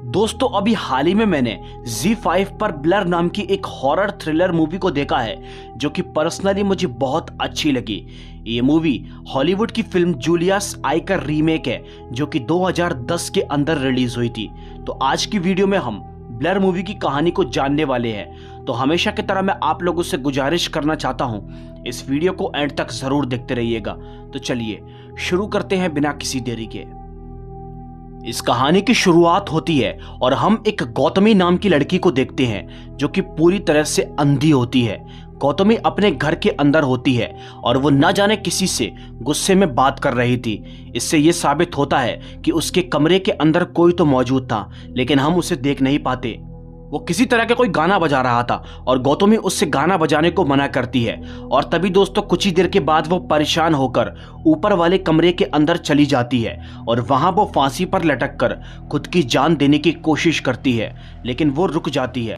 दोस्तों अभी हाल ही में मैंने ZEE5 पर ब्लर नाम की एक हॉरर थ्रिलर मूवी को देखा है जो कि पर्सनली मुझे बहुत अच्छी लगी। ये मूवी हॉलीवुड की फिल्म जूलियस आई का रीमेक है जो कि 2010 के अंदर रिलीज हुई थी। तो आज की वीडियो में हम ब्लर मूवी की कहानी को जानने वाले हैं। तो हमेशा की तरह मैं आप लोगों से गुजारिश करना चाहता हूँ, इस वीडियो को एंड तक जरूर देखते रहिएगा। तो चलिए शुरू करते हैं बिना किसी देरी के। इस कहानी की शुरुआत होती है और हम एक गौतमी नाम की लड़की को देखते हैं जो कि पूरी तरह से अंधी होती है। गौतमी अपने घर के अंदर होती है और वो न जाने किसी से गुस्से में बात कर रही थी। इससे ये साबित होता है कि उसके कमरे के अंदर कोई तो मौजूद था, लेकिन हम उसे देख नहीं पाते। वो किसी तरह का कोई गाना बजा रहा था और गौतमी उससे गाना बजाने को मना करती है। और तभी दोस्तों कुछ ही देर के बाद वो परेशान होकर ऊपर वाले कमरे के अंदर चली जाती है और वहां वो फांसी पर लटक कर खुद की जान देने की कोशिश करती है, लेकिन वो रुक जाती है।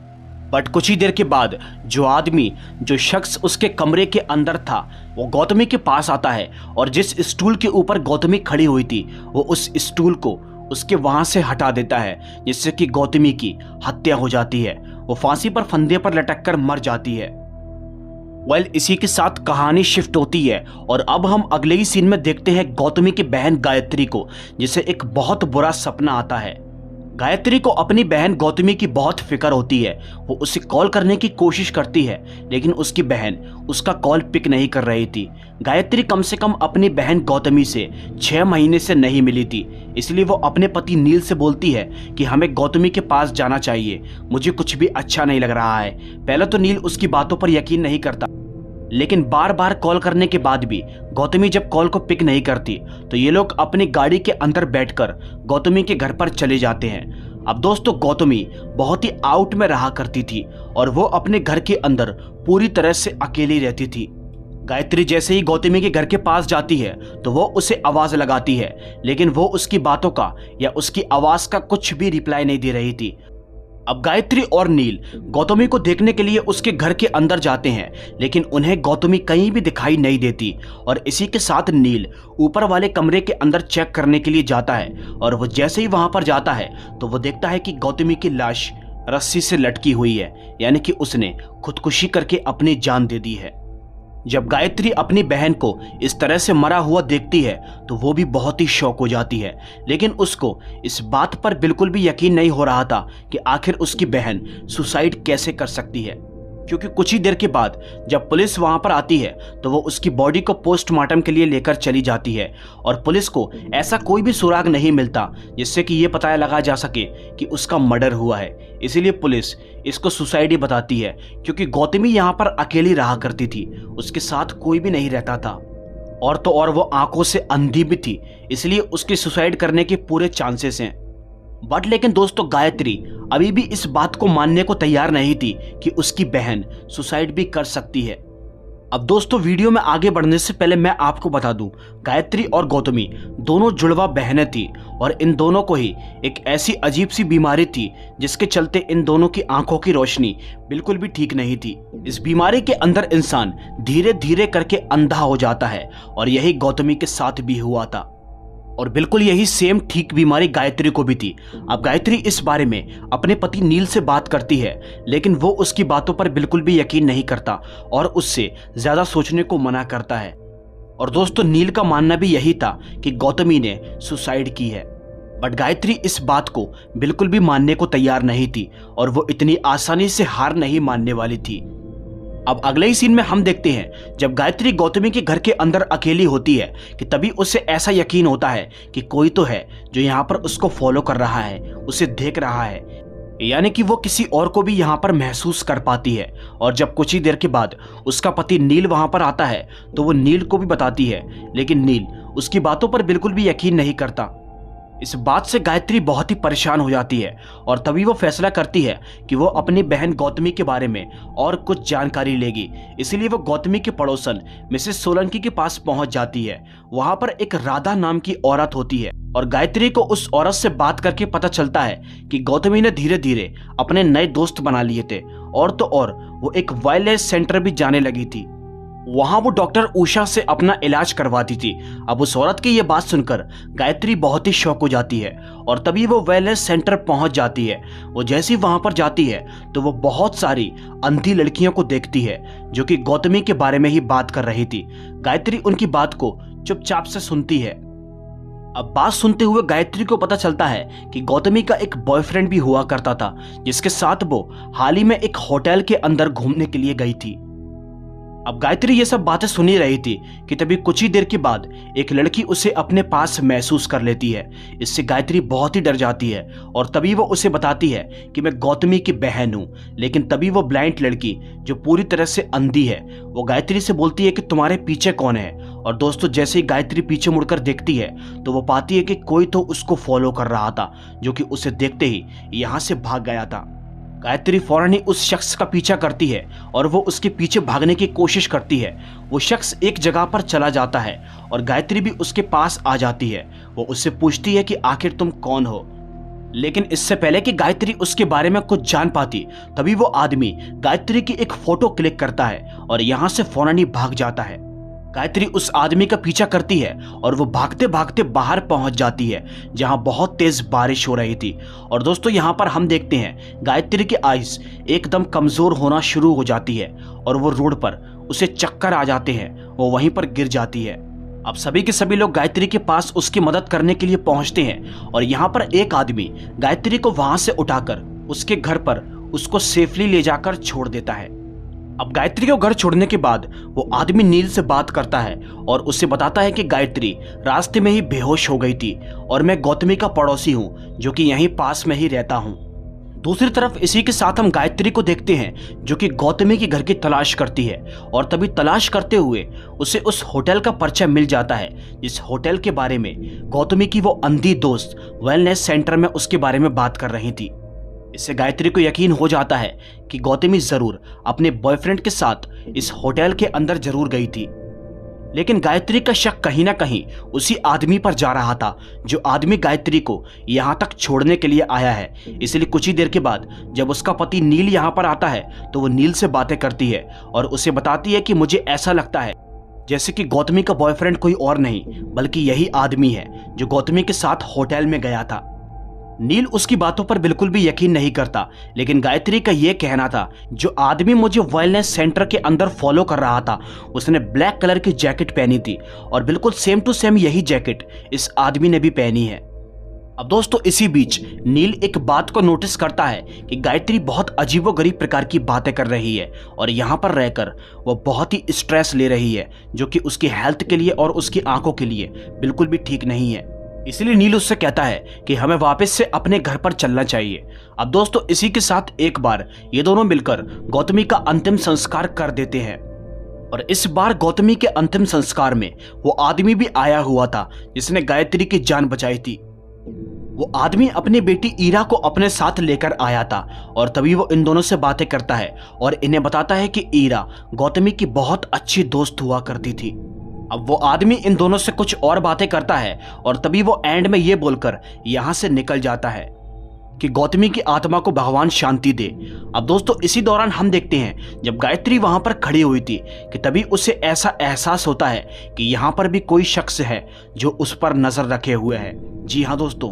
बट कुछ ही देर के बाद जो शख्स उसके कमरे के अंदर था वो गौतमी के पास आता है और जिस स्टूल के ऊपर गौतमी खड़ी हुई थी वो उस स्टूल को उसके वहां से हटा देता है, जिससे कि गौतमी की हत्या हो जाती है। वो फांसी पर फंदे पर लटक कर मर जाती है। इसी के साथ कहानी शिफ्ट होती है और अब हम अगले ही सीन में देखते हैं गौतमी की बहन गायत्री को, जिसे एक बहुत बुरा सपना आता है। गायत्री को अपनी बहन गौतमी की बहुत फिक्र होती है। वो उसे कॉल करने की कोशिश करती है, लेकिन उसकी बहन उसका कॉल पिक नहीं कर रही थी। गायत्री कम से कम अपनी बहन गौतमी से 6 महीने से नहीं मिली थी, इसलिए वो अपने पति नील से बोलती है कि हमें गौतमी के पास जाना चाहिए, मुझे कुछ भी अच्छा नहीं लग रहा है। पहले तो नील उसकी बातों पर यकीन नहीं करता, लेकिन बार बार कॉल करने के बाद भी गौतमी जब कॉल को पिक नहीं करती तो ये लोग अपनी गाड़ी के अंदर बैठकर गौतमी के घर पर चले जाते हैं। अब दोस्तों गौतमी बहुत ही आउट में रहा करती थी और वो अपने घर के अंदर पूरी तरह से अकेली रहती थी। गायत्री जैसे ही गौतमी के घर के पास जाती है तो वो उसे आवाज लगाती है, लेकिन वो उसकी बातों का या उसकी आवाज का कुछ भी रिप्लाई नहीं दे रही थी। अब गायत्री और नील गौतमी को देखने के लिए उसके घर के अंदर जाते हैं, लेकिन उन्हें गौतमी कहीं भी दिखाई नहीं देती। और इसी के साथ नील ऊपर वाले कमरे के अंदर चेक करने के लिए जाता है और वो जैसे ही वहां पर जाता है तो वो देखता है कि गौतमी की लाश रस्सी से लटकी हुई है, यानी कि उसने खुदकुशी करके अपनी जान दे दी है। जब गायत्री अपनी बहन को इस तरह से मरा हुआ देखती है तो वो भी बहुत ही शॉक हो जाती है, लेकिन उसको इस बात पर बिल्कुल भी यकीन नहीं हो रहा था कि आखिर उसकी बहन सुसाइड कैसे कर सकती है। क्योंकि कुछ ही देर के बाद जब पुलिस वहां पर आती है तो वो उसकी बॉडी को पोस्टमार्टम के लिए लेकर चली जाती है और पुलिस को ऐसा कोई भी सुराग नहीं मिलता जिससे कि ये पता लगा जा सके कि उसका मर्डर हुआ है। इसीलिए पुलिस इसको सुसाइड ही बताती है, क्योंकि गौतमी यहाँ पर अकेली रहा करती थी, उसके साथ कोई भी नहीं रहता था। और तो और वो आंखों से अंधी भी थी, इसलिए उसके सुसाइड करने के पूरे चांसेस हैं। बट लेकिन दोस्तों गायत्री अभी भी इस बात को मानने को तैयार नहीं थी कि उसकी बहन सुसाइड भी कर सकती है। अब दोस्तों वीडियो में आगे बढ़ने से पहले मैं आपको बता दूं, गायत्री और गौतमी दोनों जुड़वा बहनें थी और इन दोनों को ही एक ऐसी अजीब सी बीमारी थी जिसके चलते इन दोनों की आंखों की रोशनी बिल्कुल भी ठीक नहीं थी। इस बीमारी के अंदर इंसान धीरे धीरे करके अंधा हो जाता है और यही गौतमी के साथ भी हुआ था और बिल्कुल यही सेम ठीक बीमारी गायत्री को भी थी। अब गायत्री इस बारे में अपने पति नील से बात करती है, लेकिन वो उसकी बातों पर बिल्कुल भी यकीन नहीं करता और उससे ज्यादा सोचने को मना करता है। और दोस्तों नील का मानना भी यही था कि गौतमी ने सुसाइड की है, बट गायत्री इस बात को बिल्कुल भी मानने को तैयार नहीं थी और वो इतनी आसानी से हार नहीं मानने वाली थी। अब अगले ही सीन में हम देखते हैं जब गायत्री गौतमी के घर के अंदर अकेली होती है कि तभी उसे ऐसा यकीन होता है कि कोई तो है जो यहाँ पर उसको फॉलो कर रहा है, उसे देख रहा है, यानी कि वो किसी और को भी यहाँ पर महसूस कर पाती है। और जब कुछ ही देर के बाद उसका पति नील वहां पर आता है तो वो नील को भी बताती है, लेकिन नील उसकी बातों पर बिल्कुल भी यकीन नहीं करता। इस बात से गायत्री बहुत ही परेशान हो जाती है और तभी वो फैसला करती है कि वो अपनी बहन गौतमी के बारे में और कुछ जानकारी लेगी। इसलिए वो गौतमी के पड़ोसन मिसेस सोलंकी के पास पहुंच जाती है। वहां पर एक राधा नाम की औरत होती है और गायत्री को उस औरत से बात करके पता चलता है कि गौतमी ने धीरे धीरे अपने नए दोस्त बना लिए थे और तो और वो एक वाइल्डलाइफ सेंटर भी जाने लगी थी। वहां वो डॉक्टर उषा से अपना इलाज करवाती थी। अब उस औरत की ये बात सुनकर गायत्री बहुत ही शॉक हो जाती है और तभी वो वेलनेस सेंटर पहुंच जाती है। वो जैसे ही वहां पर जाती है तो वो बहुत सारी अंधी लड़कियों को देखती है जो कि गौतमी के बारे में ही बात कर रही थी। गायत्री उनकी बात को चुपचाप से सुनती है। अब बात सुनते हुए गायत्री को पता चलता है कि गौतमी का एक बॉयफ्रेंड भी हुआ करता था जिसके साथ वो हाल ही में एक होटल के अंदर घूमने के लिए गई थी। अब गायत्री ये सब बातें सुन ही रही थी कि तभी कुछ ही देर के बाद एक लड़की उसे अपने पास महसूस कर लेती है। इससे गायत्री बहुत ही डर जाती है और तभी वो उसे बताती है कि मैं गौतमी की बहन हूँ। लेकिन तभी वो ब्लाइंड लड़की जो पूरी तरह से अंधी है वो गायत्री से बोलती है कि तुम्हारे पीछे कौन है। और दोस्तों जैसे ही गायत्री पीछे मुड़कर देखती है तो वो पाती है कि कोई तो उसको फॉलो कर रहा था जो कि उसे देखते ही यहाँ से भाग गया था। गायत्री फौरन ही उस शख्स का पीछा करती है और वो उसके पीछे भागने की कोशिश करती है। वो शख्स एक जगह पर चला जाता है और गायत्री भी उसके पास आ जाती है। वो उससे पूछती है कि आखिर तुम कौन हो। लेकिन इससे पहले कि गायत्री उसके बारे में कुछ जान पाती तभी वो आदमी गायत्री की एक फोटो क्लिक करता है और यहाँ से फौरन ही भाग जाता है। गायत्री उस आदमी का पीछा करती है और वो भागते भागते बाहर पहुंच जाती है जहां बहुत तेज बारिश हो रही थी। और दोस्तों यहां पर हम देखते हैं गायत्री की आइज एकदम कमजोर होना शुरू हो जाती है और वो रोड पर उसे चक्कर आ जाते हैं। वो वहीं पर गिर जाती है। अब सभी के सभी लोग गायत्री के पास उसकी मदद करने के लिए पहुंचते हैं और यहाँ पर एक आदमी गायत्री को वहां से उठाकर उसके घर पर उसको सेफली ले जाकर छोड़ देता है। अब गायत्री को घर छोड़ने के बाद वो आदमी नील से बात करता है और उसे बताता है कि गायत्री रास्ते में ही बेहोश हो गई थी और मैं गौतमी का पड़ोसी हूँ जो कि यहीं पास में ही रहता हूँ। दूसरी तरफ इसी के साथ हम गायत्री को देखते हैं जो कि गौतमी के घर की तलाश करती है और तभी तलाश करते हुए उसे उस होटल का पर्चा मिल जाता है जिस होटल के बारे में गौतमी की वो अंधी दोस्त वेलनेस सेंटर में उसके बारे में बात कर रही थी। इससे गायत्री को यकीन हो जाता है कि गौतमी जरूर अपने बॉयफ्रेंड के साथ इस होटल के अंदर जरूर गई थी। लेकिन गायत्री का शक कहीं ना कहीं उसी आदमी पर जा रहा था जो आदमी गायत्री को यहाँ तक छोड़ने के लिए आया है। इसलिए कुछ ही देर के बाद जब उसका पति नील यहाँ पर आता है तो वो नील से बातें करती है और उसे बताती है कि मुझे ऐसा लगता है जैसे कि गौतमी का बॉयफ्रेंड कोई और नहीं बल्कि यही आदमी है जो गौतमी के साथ होटल में गया था। नील उसकी बातों पर बिल्कुल भी यकीन नहीं करता, लेकिन गायत्री का यह कहना था जो आदमी मुझे वेलनेस सेंटर के अंदर फॉलो कर रहा था उसने ब्लैक कलर की जैकेट पहनी थी और बिल्कुल सेम टू सेम यही जैकेट इस आदमी ने भी पहनी है। अब दोस्तों इसी बीच नील एक बात को नोटिस करता है कि गायत्री बहुत अजीबोगरीब प्रकार की बातें कर रही है और यहाँ पर रहकर वो बहुत ही स्ट्रेस ले रही है जो कि उसकी हेल्थ के लिए और उसकी आंखों के लिए बिल्कुल भी ठीक नहीं है। इसलिए नील उससे कहता है कि हमें वापस से अपने घर पर चलना चाहिए। अब दोस्तों इसी के साथ एक बार ये दोनों मिलकर गौतमी का अंतिम संस्कार कर देते हैं और इस बार गौतमी के अंतिम संस्कार में वो आदमी भी आया हुआ था जिसने गायत्री की जान बचाई थी। वो आदमी अपनी बेटी ईरा को अपने साथ लेकर आया था और तभी वो इन दोनों से बातें करता है और इन्हें बताता है कि ईरा गौतमी की बहुत अच्छी दोस्त हुआ करती थी। अब वो आदमी इन दोनों से कुछ और बातें करता है और तभी वो एंड में ये बोलकर यहाँ से निकल जाता है कि गौतमी की आत्मा को भगवान शांति दे। अब दोस्तों इसी दौरान हम देखते हैं जब गायत्री वहां पर खड़ी हुई थी कि तभी उसे ऐसा एहसास होता है कि यहाँ पर भी कोई शख्स है जो उस पर नजर रखे हुए है। जी हाँ दोस्तों,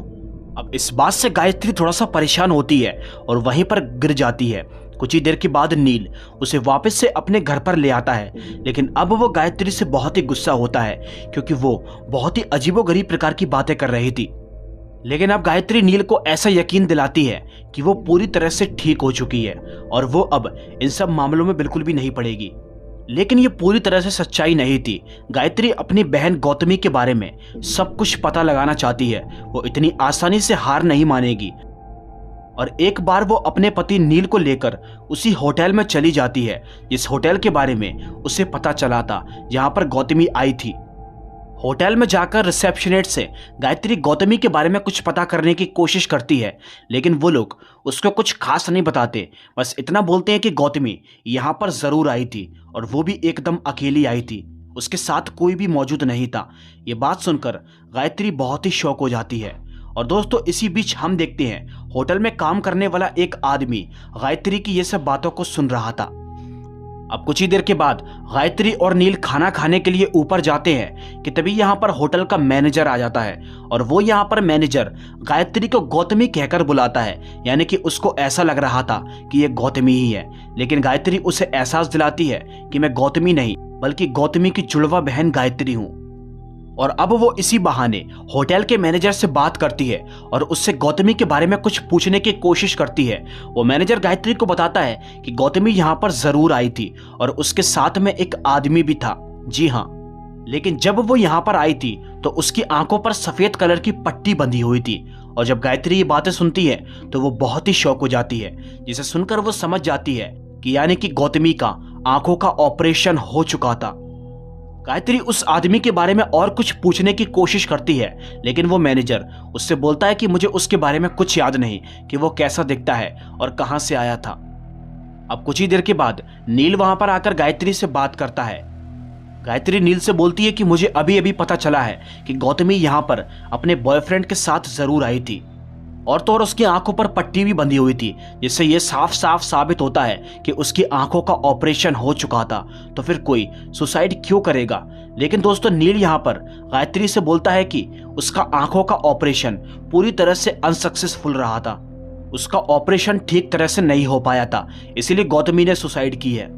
अब इस बात से गायत्री थोड़ा सा परेशान होती है और वहीं पर गिर जाती है। कुछ ही देर के बाद नील उसे वापस से अपने घर पर ले आता है, लेकिन अब वो गायत्री से बहुत ही गुस्सा होता है क्योंकि वो बहुत ही अजीबोगरीब प्रकार की बातें कर रही थी। लेकिन अब गायत्री नील को ऐसा यकीन दिलाती है कि वो पूरी तरह से ठीक हो चुकी है और वो अब इन सब मामलों में बिल्कुल भी नहीं पड़ेगी। लेकिन ये पूरी तरह से सच्चाई नहीं थी। गायत्री अपनी बहन गौतमी के बारे में सब कुछ पता लगाना चाहती है। वो इतनी आसानी से हार नहीं मानेगी और एक बार वो अपने पति नील को लेकर उसी होटल में चली जाती है जिस होटल के बारे में उसे पता चला था जहां पर गौतमी आई थी। होटल में जाकर रिसेप्शनिस्ट से गायत्री गौतमी के बारे में कुछ पता करने की कोशिश करती है, लेकिन वो लोग उसको कुछ खास नहीं बताते। बस इतना बोलते हैं कि गौतमी यहाँ पर जरूर आई थी और वो भी एकदम अकेली आई थी, उसके साथ कोई भी मौजूद नहीं था। ये बात सुनकर गायत्री बहुत ही शॉक हो जाती है। और दोस्तों इसी बीच हम देखते हैं होटल में काम करने वाला एक आदमी गायत्री की ये सब बातों को सुन रहा था। अब कुछ ही देर के बाद गायत्री और नील खाना खाने के लिए ऊपर जाते हैं कि तभी यहाँ पर होटल का मैनेजर आ जाता है और वो यहाँ पर मैनेजर गायत्री को गौतमी कहकर बुलाता है, यानी कि उसको ऐसा लग रहा था कि ये गौतमी ही है, लेकिन गायत्री उसे एहसास दिलाती है कि मैं गौतमी नहीं बल्कि गौतमी की जुड़वा बहन गायत्री हूँ। और अब वो इसी बहाने होटल के मैनेजर से बात करती है और उससे गौतमी के बारे में कुछ पूछने की कोशिश करती है। वो मैनेजर गायत्री को बताता है कि गौतमी यहाँ पर जरूर आई थी और उसके साथ में एक आदमी भी था। जी हाँ, लेकिन जब वो यहाँ पर आई थी तो उसकी आंखों पर सफेद कलर की पट्टी बंधी हुई थी। और जब गायत्री ये बातें सुनती है तो वो बहुत ही शॉक हो जाती है, जिसे सुनकर वो समझ जाती है कि यानी कि गौतमी का आंखों का ऑपरेशन हो चुका था। गायत्री उस आदमी के बारे में और कुछ पूछने की कोशिश करती है, लेकिन वो मैनेजर उससे बोलता है कि मुझे उसके बारे में कुछ याद नहीं कि वो कैसा दिखता है और कहां से आया था। अब कुछ ही देर के बाद नील वहां पर आकर गायत्री से बात करता है। गायत्री नील से बोलती है कि मुझे अभी अभी पता चला है कि गौतमी यहाँ पर अपने बॉयफ्रेंड के साथ जरूर आई थी, और तो और उसकी आंखों पर पट्टी भी बंधी हुई थी, जिससे यह साफ साफ साबित होता है कि उसकी आंखों का ऑपरेशन हो चुका था। तो फिर कोई सुसाइड क्यों करेगा। लेकिन दोस्तों नील यहाँ पर गायत्री से बोलता है कि उसका आंखों का ऑपरेशन पूरी तरह से अनसक्सेसफुल रहा था, उसका ऑपरेशन ठीक तरह से नहीं हो पाया था, इसीलिए गौतमी ने सुसाइड की है।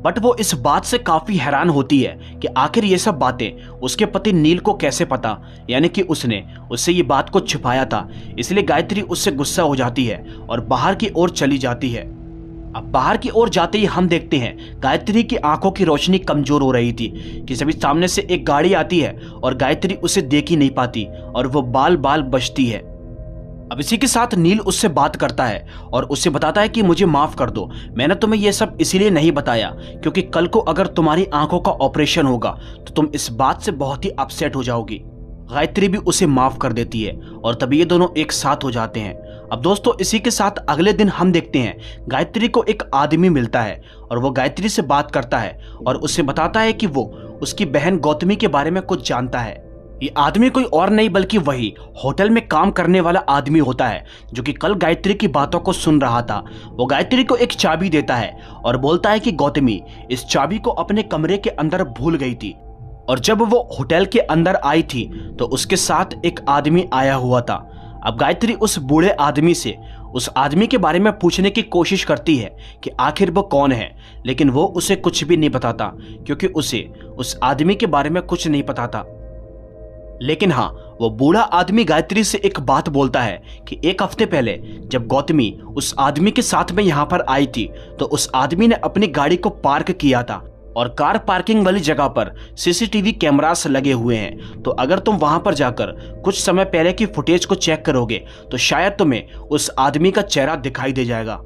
बट वो इस बात से काफी हैरान होती है कि आखिर ये सब बातें उसके पति नील को कैसे पता, यानी कि उसने उससे ये बात को छुपाया था। इसलिए गायत्री उससे गुस्सा हो जाती है और बाहर की ओर चली जाती है। अब बाहर की ओर जाते ही हम देखते हैं गायत्री की आंखों की रोशनी कमजोर हो रही थी कि सभी सामने से एक गाड़ी आती है और गायत्री उसे देख ही नहीं पाती और वो बाल बाल बचती है। अब इसी के साथ नील उससे बात करता है और उससे बताता है कि मुझे माफ कर दो, मैंने तुम्हें यह सब इसीलिए नहीं बताया क्योंकि कल को अगर तुम्हारी आंखों का ऑपरेशन होगा तो तुम इस बात से बहुत ही अपसेट हो जाओगी। गायत्री भी उसे माफ कर देती है और तभी ये दोनों एक साथ हो जाते हैं। अब दोस्तों इसी के साथ अगले दिन हम देखते हैं गायत्री को एक आदमी मिलता है और वो गायत्री से बात करता है और उससे बताता है कि वो उसकी बहन गौतमी के बारे में कुछ जानता है। ये आदमी कोई और नहीं बल्कि वही होटल में काम करने वाला आदमी होता है जो कि कल गायत्री की बातों को सुन रहा था। वो गायत्री को एक चाबी देता है और बोलता है कि गौतमी इस चाबी को अपने कमरे के अंदर भूल गई थी और जब वो होटल के अंदर आई थी तो उसके साथ एक आदमी आया हुआ था। अब गायत्री उस बूढ़े आदमी से उस आदमी के बारे में पूछने की कोशिश करती है कि आखिर वो कौन है, लेकिन वो उसे कुछ भी नहीं बताता क्योंकि उसे उस आदमी के बारे में कुछ नहीं पता था। लेकिन हाँ, वो बूढ़ा आदमी गायत्री से एक बात बोलता है कि एक हफ्ते पहले जब गौतमी उस आदमी के साथ में यहाँ पर आई थी तो उस आदमी ने अपनी गाड़ी को पार्क किया था और कार पार्किंग वाली जगह पर सीसीटीवी कैमरास लगे हुए हैं। तो अगर तुम वहां पर जाकर कुछ समय पहले की फुटेज को चेक करोगे तो शायद तुम्हें उस आदमी का चेहरा दिखाई दे जाएगा।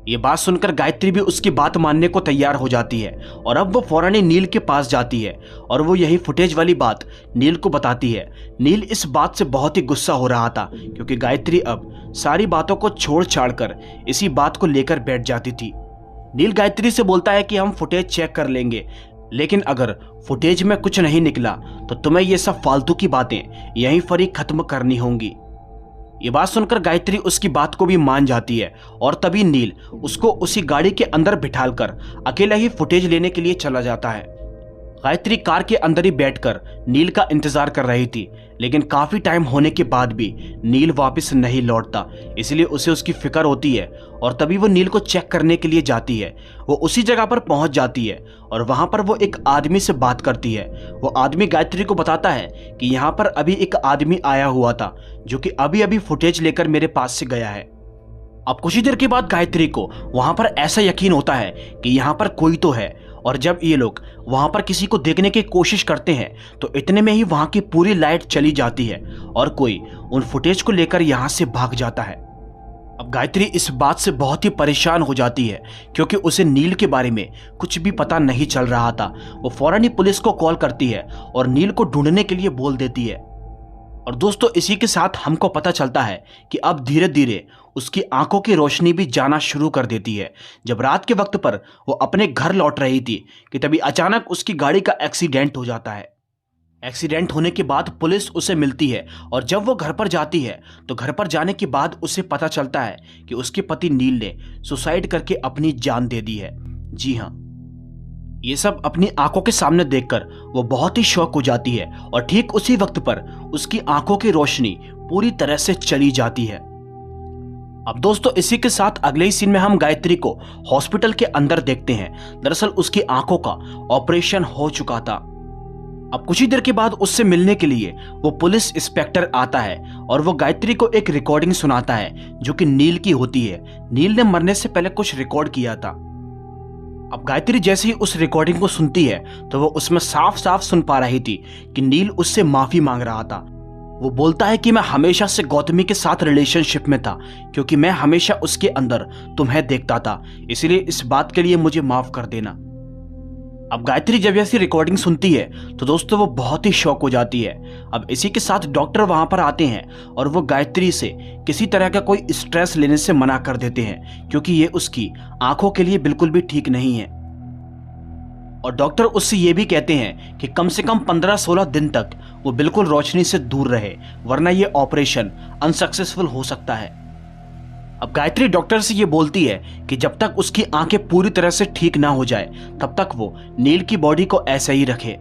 ये बात सुनकर गायत्री भी उसकी बात मानने को तैयार हो जाती है और अब वो फौरन ही नील के पास जाती है और वो यही फुटेज वाली बात नील को बताती है। नील इस बात से बहुत ही गुस्सा हो रहा था क्योंकि गायत्री अब सारी बातों को छोड़ छाड़ कर इसी बात को लेकर बैठ जाती थी। नील गायत्री से बोलता है कि हम फुटेज चेक कर लेंगे, लेकिन अगर फुटेज में कुछ नहीं निकला तो तुम्हें ये सब फालतू की बातें यहीं पर ही खत्म करनी होंगी। ये बात सुनकर गायत्री उसकी बात को भी मान जाती है और तभी नील उसको उसी गाड़ी के अंदर बिठालकर अकेला ही फुटेज लेने के लिए चला जाता है। गायत्री कार के अंदर ही बैठकर नील का इंतजार कर रही थी, लेकिन काफी टाइम होने के बाद भी नील वापस नहीं लौटता, इसलिए उसे उसकी फिक्र होती है और तभी वो नील को चेक करने के लिए जाती है। वो उसी जगह पर पहुंच जाती है और वहां पर वो एक आदमी से बात करती है। वो आदमी गायत्री को बताता है कि यहाँ पर अभी एक आदमी आया हुआ था जो कि अभी अभी फुटेज लेकर मेरे पास से गया है। अब कुछ ही देर के बाद गायत्री को वहां पर ऐसा यकीन होता है कि यहाँ पर कोई तो है, और जब ये लोग वहां पर किसी को देखने की कोशिश करते हैं तो इतने में ही वहां की पूरी लाइट चली जाती है और कोई उन फुटेज को लेकर यहां से भाग जाता है। अब गायत्री इस बात से बहुत ही परेशान हो जाती है क्योंकि उसे नील के बारे में कुछ भी पता नहीं चल रहा था। वो फौरन ही पुलिस को कॉल करती है और नील को ढूंढने के लिए बोल देती है। और दोस्तों इसी के साथ हमको पता चलता है कि अब धीरे धीरे उसकी आंखों की रोशनी भी जाना शुरू कर देती है। जब रात के वक्त पर वो अपने घर लौट रही थी कि तभी अचानक उसकी गाड़ी का एक्सीडेंट हो जाता है। एक्सीडेंट होने के बाद पुलिस उसे मिलती है और जब वो घर पर जाती है तो घर पर जाने के बाद उसे पता चलता है कि उसके पति नील ने सुसाइड करके अपनी जान दे दी है। जी हाँ, ये सब अपनी आंखों के सामने देखकर वो बहुत ही शॉक हो जाती है और ठीक उसी वक्त पर उसकी आंखों की रोशनी पूरी तरह से चली जाती है। अब दोस्तों इसी के साथ अगले ही सीन में हम गायत्री को हॉस्पिटल के अंदर देखते हैं। दरअसल उसकी आंखों का ऑपरेशन हो चुका था। अब कुछ ही देर के बाद उससे मिलने के लिए वो पुलिस इंस्पेक्टर आता है और वो गायत्री को एक रिकॉर्डिंग सुनाता है जो कि नील की होती है। नील ने मरने से पहले कुछ रिकॉर्ड किया था। अब गायत्री जैसे ही उस रिकॉर्डिंग को सुनती है तो वो उसमें साफ साफ सुन पा रही थी कि नील उससे माफी मांग रहा था। वो बोलता है कि मैं हमेशा से गौतमी के साथ रिलेशनशिप में था क्योंकि मैं हमेशा उसके अंदर तुम्हें देखता था, इसलिए इस बात के लिए मुझे माफ कर देना। अब गायत्री जब ऐसी रिकॉर्डिंग सुनती है तो दोस्तों वो बहुत ही शॉक हो जाती है। अब इसी के साथ डॉक्टर वहां पर आते हैं और वो गायत्री से किसी तरह का कोई स्ट्रेस लेने से मना कर देते हैं क्योंकि ये उसकी आंखों के लिए बिल्कुल भी ठीक नहीं है। और डॉक्टर उससे ये भी कहते हैं कि कम से कम 15-16 दिन तक वो बिल्कुल रोशनी से दूर रहे, वरना ये ऑपरेशन अनसक्सेसफुल हो सकता है। अब गायत्री डॉक्टर से ये बोलती है कि जब तक उसकी आंखें पूरी तरह से ठीक ना हो जाए तब तक वो नील की बॉडी को ऐसे ही रखे।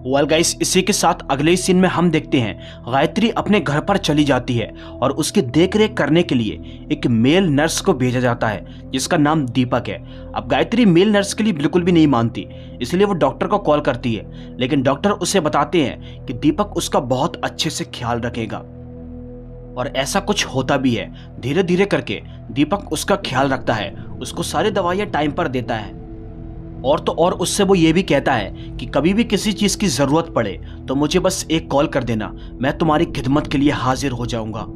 वेल गाइस, इसी के साथ अगले सीन में हम देखते हैं गायत्री अपने घर पर चली जाती है और उसकी देखरेख करने के लिए एक मेल नर्स को भेजा जाता है जिसका नाम दीपक है। अब गायत्री मेल नर्स के लिए बिल्कुल भी नहीं मानती, इसलिए वो डॉक्टर को कॉल करती है, लेकिन डॉक्टर उसे बताते हैं कि दीपक उसका बहुत अच्छे से ख्याल रखेगा। और ऐसा कुछ होता भी है। धीरे धीरे करके दीपक उसका ख्याल रखता है, उसको सारी दवाइयां टाइम पर देता है और तो और उससे वो ये भी कहता है कि कभी भी किसी चीज की जरूरत पड़े तो मुझे बस एक कॉल कर देना, मैं तुम्हारी खिदमत के लिए हाजिर हो जाऊंगा।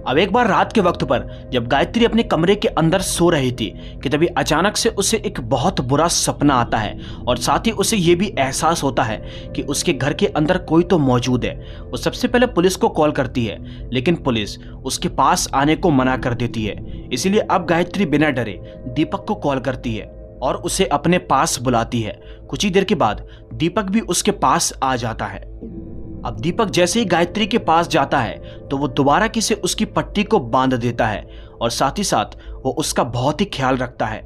अब एक बार रात के वक्त पर जब गायत्री अपने कमरे के अंदर सो रही थी कि तभी अचानक से उसे एक बहुत बुरा सपना आता है और साथ ही उसे ये भी एहसास होता है कि उसके घर के अंदर कोई तो मौजूद है। वो सबसे पहले पुलिस को कॉल करती है, लेकिन पुलिस उसके पास आने को मना कर देती है। इसलिए अब गायत्री बिना डरे दीपक को कॉल करती है और उसे अपने पास बुलाती है। कुछ ही देर के बाद दीपक भी उसके पास आ जाता है। अब दीपक जैसे ही गायत्री के पास जाता है तो वो दोबारा किसी उसकी पट्टी को बांध देता है और साथ ही साथ वो उसका बहुत ही ख्याल रखता है।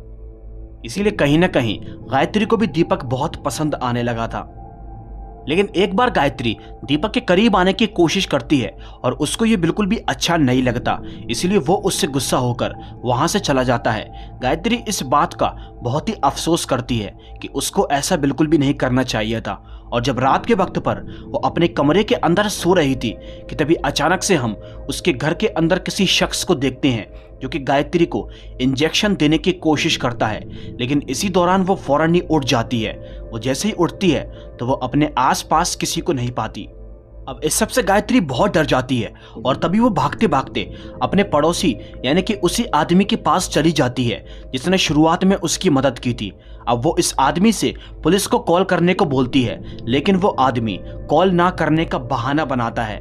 इसीलिए कहीं ना कहीं गायत्री को भी दीपक बहुत पसंद आने लगा था। लेकिन एक बार गायत्री दीपक के करीब आने की कोशिश करती है और उसको ये बिल्कुल भी अच्छा नहीं लगता, इसलिए वो उससे गुस्सा होकर वहां से चला जाता है। गायत्री इस बात का बहुत ही अफसोस करती है कि उसको ऐसा बिल्कुल भी नहीं करना चाहिए था। और जब रात के वक्त पर वो अपने कमरे के अंदर सो रही थी कि तभी अचानक से हम उसके घर के अंदर किसी शख्स को देखते हैं जो कि गायत्री को इंजेक्शन देने की कोशिश करता है, लेकिन इसी दौरान वो फौरन ही उठ जाती है। वो जैसे ही उठती है तो वो अपने आसपास किसी को नहीं पाती। अब इस सब से गायत्री बहुत डर जाती है और तभी वो भागते भागते अपने पड़ोसी यानी कि उसी आदमी के पास चली जाती है जिसने शुरुआत में उसकी मदद की थी। अब वो इस आदमी से पुलिस को कॉल करने को बोलती है, लेकिन वो आदमी कॉल ना करने का बहाना बनाता है।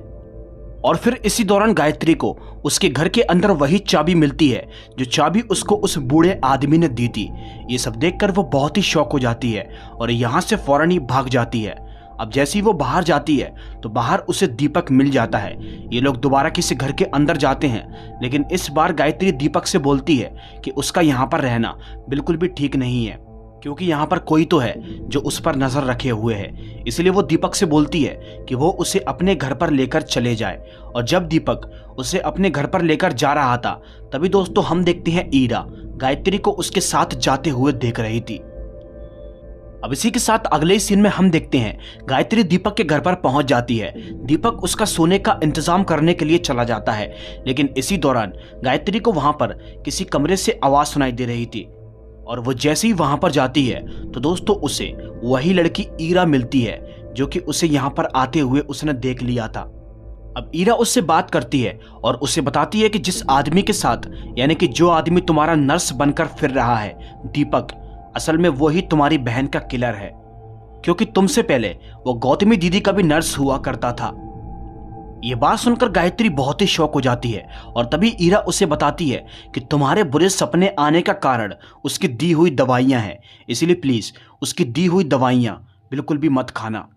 और फिर इसी दौरान गायत्री को उसके घर के अंदर वही चाबी मिलती है जो चाबी उसको उस बूढ़े आदमी ने दी थी। ये सब देखकर वो बहुत ही शॉक हो जाती है और यहाँ से फौरन ही भाग जाती है। अब जैसे ही वो बाहर जाती है तो बाहर उसे दीपक मिल जाता है। ये लोग दोबारा किसी घर के अंदर जाते हैं, लेकिन इस बार गायत्री दीपक से बोलती है कि उसका यहाँ पर रहना बिल्कुल भी ठीक नहीं है क्योंकि यहाँ पर कोई तो है जो उस पर नजर रखे हुए है। इसलिए वो दीपक से बोलती है कि वो उसे अपने घर पर लेकर चले जाए। और जब दीपक उसे अपने घर पर लेकर जा रहा था तभी दोस्तों हम देखते हैं ईरा गायत्री को उसके साथ जाते हुए देख रही थी। अब इसी के साथ अगले सीन में हम देखते हैं गायत्री दीपक के घर पर पहुंच जाती है। दीपक उसका सोने का इंतजाम करने के लिए चला जाता है, लेकिन इसी दौरान गायत्री को वहां पर किसी कमरे से आवाज सुनाई दे रही थी और वो जैसे ही वहां पर जाती है तो दोस्तों उसे वही लड़की ईरा मिलती है जो कि उसे यहाँ पर आते हुए उसने देख लिया था। अब ईरा उससे बात करती है और उसे बताती है कि जिस आदमी के साथ यानी कि जो आदमी तुम्हारा नर्स बनकर फिर रहा है दीपक, असल में वही तुम्हारी बहन का किलर है क्योंकि तुमसे पहले वो गौतमी दीदी का भी नर्स हुआ करता था। ये बात सुनकर गायत्री बहुत ही शॉक हो जाती है और तभी ईरा उसे बताती है कि तुम्हारे बुरे सपने आने का कारण उसकी दी हुई दवाइयां हैं, इसलिए प्लीज उसकी दी हुई दवाइयां बिल्कुल भी मत खाना।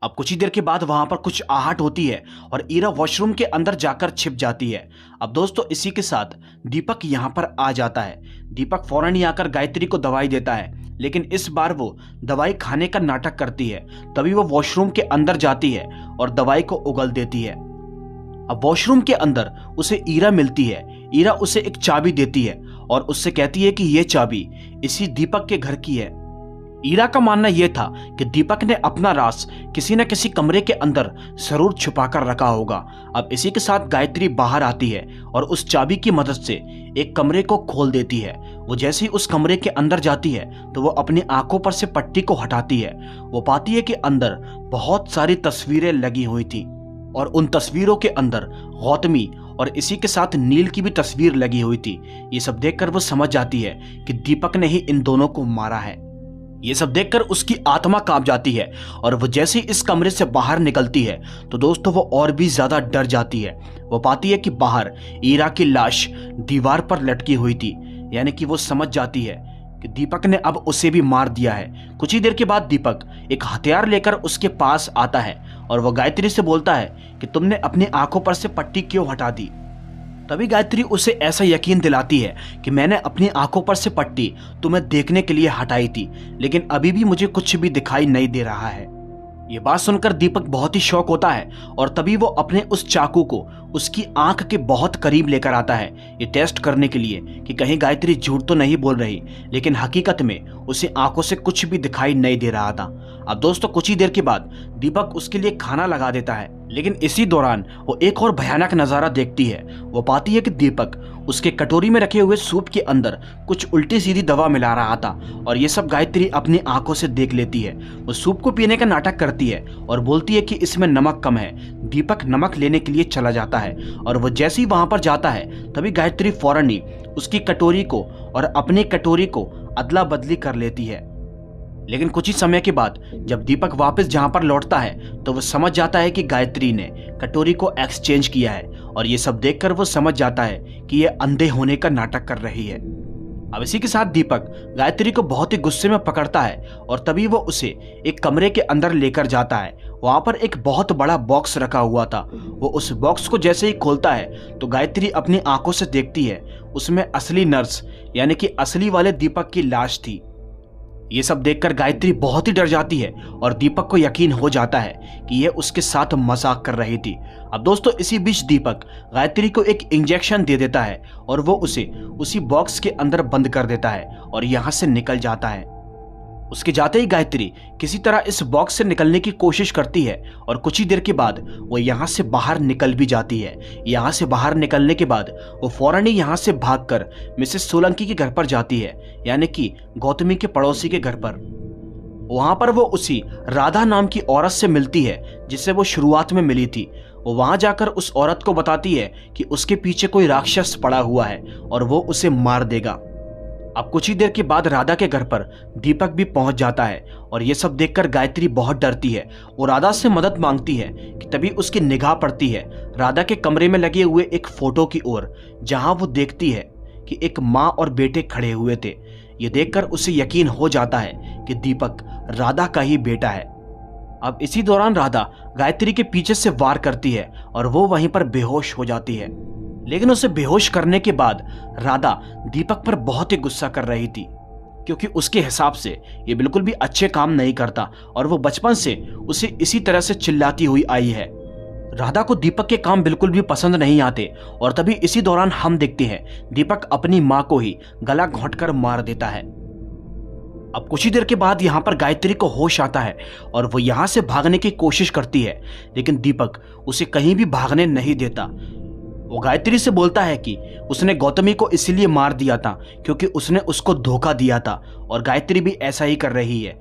अब कुछ ही देर के बाद वहां पर कुछ आहट होती है और ईरा वॉशरूम के अंदर जाकर छिप जाती है। अब दोस्तों इसी के साथ दीपक यहाँ पर आ जाता है। दीपक फौरन ही आकर गायत्री को दवाई देता है, लेकिन इस बार वो दवाई खाने का नाटक करती है। तभी वो वॉशरूम के अंदर जाती है और दवाई को उगल देती है। अब वॉशरूम के अंदर उसे ईरा मिलती है। ईरा उसे एक चाबी देती है और उससे कहती है कि ये चाबी इसी दीपक के घर की है। ईरा का मानना यह था कि दीपक ने अपना राज किसी न किसी कमरे के अंदर जरूर छुपाकर रखा होगा। अब इसी के साथ गायत्री बाहर आती है और उस चाबी की मदद से एक कमरे को खोल देती है। वो जैसे ही उस कमरे के अंदर जाती है तो वो अपनी आंखों पर से पट्टी को हटाती है। वो पाती है कि अंदर बहुत सारी तस्वीरें लगी हुई थी और उन तस्वीरों के अंदर गौतमी और इसी के साथ नील की भी तस्वीर लगी हुई थी। ये सब देखकर वो समझ जाती है कि दीपक ने ही इन दोनों को मारा है। ये सब देखकर उसकी आत्मा कांप जाती है और वो जैसे ही इस कमरे से बाहर निकलती है तो दोस्तों वो और भी ज्यादा डर जाती है। वो पाती है कि बाहर ईरा की लाश दीवार पर लटकी हुई थी, यानी कि वो समझ जाती है कि दीपक ने अब उसे भी मार दिया है। कुछ ही देर के बाद दीपक एक हथियार लेकर उसके पास आता है और वो गायत्री से बोलता है कि तुमने अपनी आंखों पर से पट्टी क्यों हटा दी। तभी गायत्री उसे ऐसा यकीन दिलाती है कि मैंने अपनी आंखों पर से पट्टी तुम्हें देखने के लिए हटाई थी, लेकिन अभी भी मुझे कुछ भी दिखाई नहीं दे रहा है। ये बात सुनकर दीपक बहुत ही शॉक होता है और तभी वो अपने उस चाकू को उसकी आंख के बहुत करीब लेकर आता है, ये टेस्ट करने के लिए कि कहीं गायत्री झूठ तो नहीं बोल रही। लेकिन हकीकत में उसे आंखों से कुछ भी दिखाई नहीं दे रहा था। अब दोस्तों कुछ ही देर के बाद दीपक उसके लिए खाना लगा देता है, लेकिन इसी दौरान वो एक और भयानक नजारा देखती है। वो पाती है कि दीपक उसके कटोरी में रखे हुए सूप के अंदर कुछ उल्टी सीधी दवा मिला रहा था और ये सब गायत्री अपनी आंखों से देख लेती है। वो सूप को पीने का नाटक करती है और बोलती है कि इसमें नमक कम है। दीपक नमक लेने के लिए चला जाता है और वो जैसे ही वहां पर जाता है तभी गायत्री फौरन ही उसकी कटोरी को और अपनी कटोरी को अदला बदली कर लेती है। लेकिन कुछ ही समय के बाद जब दीपक वापस जहां पर लौटता है तो वो समझ जाता है कि गायत्री ने कटोरी को एक्सचेंज किया है और ये सब देखकर वो समझ जाता है कि ये अंधे होने का नाटक कर रही है। अब इसी के साथ दीपक गायत्री को बहुत ही गुस्से में पकड़ता है और तभी वो उसे एक कमरे के अंदर लेकर जाता है। वहां पर एक बहुत बड़ा बॉक्स रखा हुआ था। वो उस बॉक्स को जैसे ही खोलता है तो गायत्री अपनी आंखों से देखती है उसमें असली नर्स यानी कि असली वाले दीपक की लाश थी। ये सब देखकर गायत्री बहुत ही डर जाती है और दीपक को यकीन हो जाता है कि यह उसके साथ मजाक कर रही थी। अब दोस्तों इसी बीच दीपक गायत्री को एक इंजेक्शन दे देता है और वो उसे उसी बॉक्स के अंदर बंद कर देता है और यहाँ से निकल जाता है। उसके जाते ही गायत्री किसी तरह इस बॉक्स से निकलने की कोशिश करती है और कुछ ही देर के बाद वो यहाँ से बाहर निकल भी जाती है। यहाँ से बाहर निकलने के बाद वो फौरन ही यहाँ से भागकर मिसेस सोलंकी के घर पर जाती है, यानी कि गौतमी के पड़ोसी के घर पर। वहां पर वो उसी राधा नाम की औरत से मिलती है जिससे वो शुरुआत में मिली थी। वो वहां जाकर उस औरत को बताती है कि उसके पीछे कोई राक्षस पड़ा हुआ है और वो उसे मार देगा। अब कुछ ही देर के बाद राधा के घर पर दीपक भी पहुंच जाता है और ये सब देखकर गायत्री बहुत डरती है। वो राधा से मदद मांगती है कि तभी उसकी निगाह पड़ती है राधा के कमरे में लगे हुए एक फोटो की ओर, जहां वो देखती है कि एक माँ और बेटे खड़े हुए थे। ये देखकर उसे यकीन हो जाता है कि दीपक राधा का ही बेटा है। अब इसी दौरान राधा गायत्री के पीछे से वार करती है और वो वहीं पर बेहोश हो जाती है। लेकिन उसे बेहोश करने के बाद राधा दीपक पर बहुत ही गुस्सा कर रही थी, क्योंकि उसके हिसाब से ये बिल्कुल भी अच्छे काम नहीं करता और वो बचपन से उसे इसी तरह से चिल्लाती हुई आई है। राधा को दीपक के काम बिल्कुल भी पसंद नहीं आते और तभी इसी दौरान हम देखते हैं दीपक अपनी माँ को ही गला घोंटकर मार देता है। अब कुछ ही देर के बाद यहाँ पर गायत्री को होश आता है और वो यहाँ से भागने की कोशिश करती है, लेकिन दीपक उसे कहीं भी भागने नहीं देता। वो गायत्री से बोलता है कि उसने गौतमी को इसलिए मार दिया था क्योंकि उसने उसको धोखा दिया था और गायत्री भी ऐसा ही कर रही है।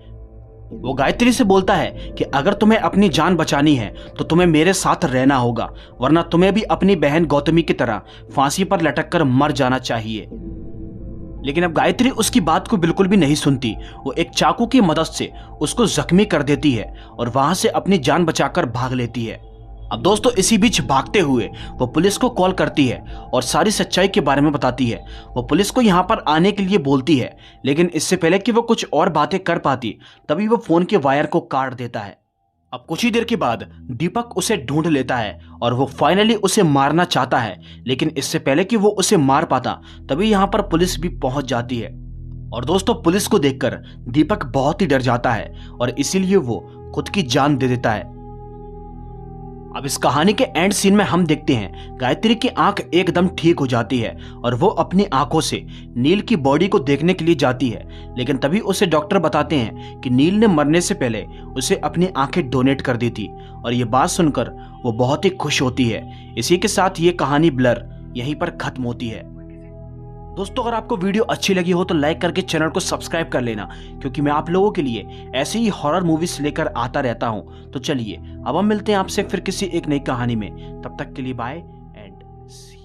वो गायत्री से बोलता है कि अगर तुम्हें अपनी जान बचानी है तो तुम्हें मेरे साथ रहना होगा, वरना तुम्हें भी अपनी बहन गौतमी की तरह फांसी पर लटक कर मर जाना चाहिए। लेकिन अब गायत्री उसकी बात को बिल्कुल भी नहीं सुनती। वो एक चाकू की मदद से उसको जख्मी कर देती है और वहां से अपनी जान बचाकर भाग लेती है। अब दोस्तों इसी बीच भागते हुए वो पुलिस को कॉल करती है और सारी सच्चाई के बारे में बताती है। वो पुलिस को यहाँ पर आने के लिए बोलती है, लेकिन इससे पहले कि वो कुछ और बातें कर पाती तभी वो फोन के वायर को काट देता है। अब कुछ ही देर के बाद दीपक उसे ढूंढ लेता है और वो फाइनली उसे मारना चाहता है, लेकिन इससे पहले कि वो उसे मार पाता तभी यहाँ पर पुलिस भी पहुंच जाती है। और दोस्तों, पुलिस को देखकर दीपक बहुत ही डर जाता है और इसीलिए वो खुद की जान दे देता है। अब इस कहानी के एंड सीन में हम देखते हैं गायत्री की आंख एकदम ठीक हो जाती है और वो अपनी आंखों से नील की बॉडी को देखने के लिए जाती है, लेकिन तभी उसे डॉक्टर बताते हैं कि नील ने मरने से पहले उसे अपनी आंखें डोनेट कर दी थी। और ये बात सुनकर वो बहुत ही खुश होती है। इसी के साथ ये कहानी ब्लर यहीं पर खत्म होती है। दोस्तों, अगर आपको वीडियो अच्छी लगी हो तो लाइक करके चैनल को सब्सक्राइब कर लेना, क्योंकि मैं आप लोगों के लिए ऐसे ही हॉरर मूवीज लेकर आता रहता हूं। तो चलिए अब हम मिलते हैं आपसे फिर किसी एक नई कहानी में। तब तक के लिए बाय एंड सी।